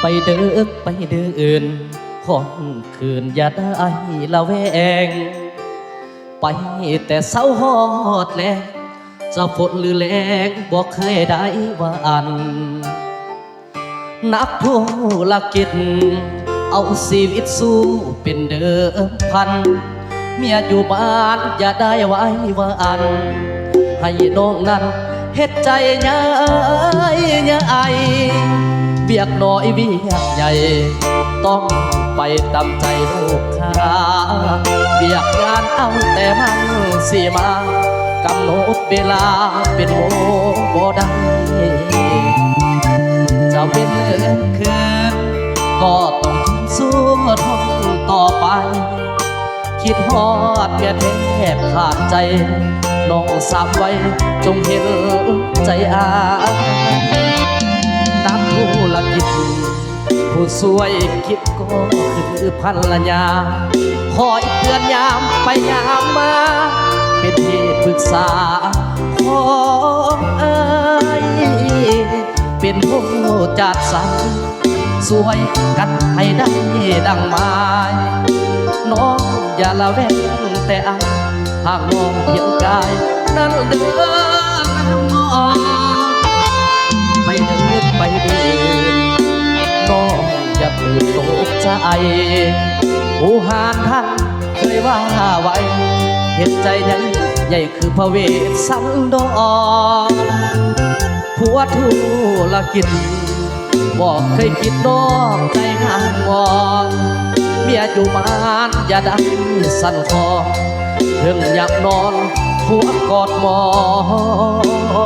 ไปเด้อไปเดินห้องคืนอย่าได้ละแวงไปแต่เศร้าฮอดแลงจะฝนหรือแรงบอกเคยได้ว่าอันนักธุรกิจเอาชีวิตสู้เป็นเดิมพันเมียอยู่บ้านอย่าได้ไว้ว่าอันให้น้องนั้นเฮ็ดใจใหญ่ใหญ่เบียกน้อยเบียกใหญ่ต้องไปตามใจลูกค้าเบียกงานเอาแต่มันสิมากำหนดเวลาเป็นโมบ่ได้จะเป็นเมื่อคืนก็ต้องสู้ทนต่อไปคิดฮอดเมียแทบขาดใจน้องสามไว้จงเห็นใจอานักธุรกิจผู้สวยคิดก็คือภรรยาคอยเตือนยามไปยามมาเป็นที่ปรึกษาของอ้ายเป็นผู้จัดสรรสวยกันให้ได้ดังหมายน้องอย่าละแวงแต่อายหากมองเพียงกายนั้นเดินมองไปเดินไปเดินน้องอย่าตื่นตกใจผู้หานท่านเคยว่าไว้เห็นใจใหญ่ใหญ่คือพระเวสสันดรผัวธุรกิจบอกเคยคิดน้องใจงามวอนเมียอยู่บ้านอย่าได้สั่นคอเพิ่งอยากนอนผัวกอดหมอ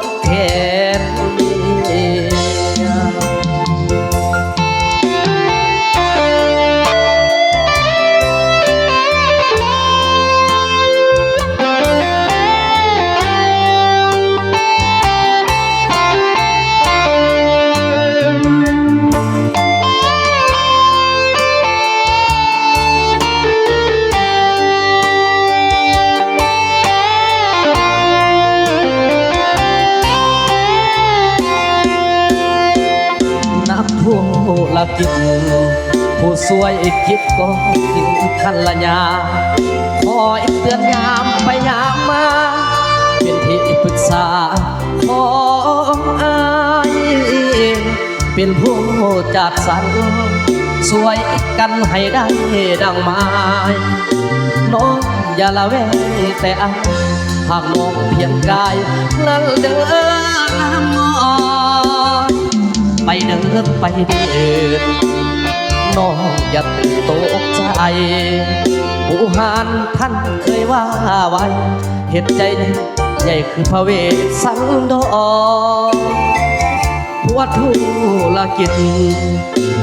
นแขนธุรกิจผู้สวยคิดก็คือภรรยาคอยเตือนยามไปยามมาเป็นที่ปรึกษาของอ้ายเป็นผู้จัดสรรสวยกันให้ได้ดังหมายน้องอย่าละแวงแต่อายหากมองเพียงกายนั้นเดินมองไปเดินไปเดินน้องอย่าตื่นตกใจผู้หานท่านเคยว่าไว้เห็นใจใหญ่คือพระเวสสันดรผัวธุรกิจ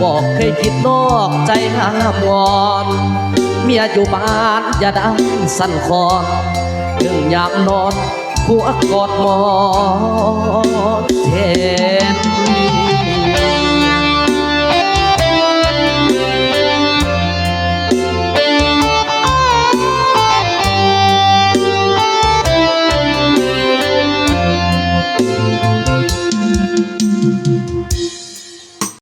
บอกเคยคิดนอกใจห้ามวอนเมียอยู่บ้านอย่าได้สั่นคลอนเรื่องยามนอนผัวกอดหมอนแทน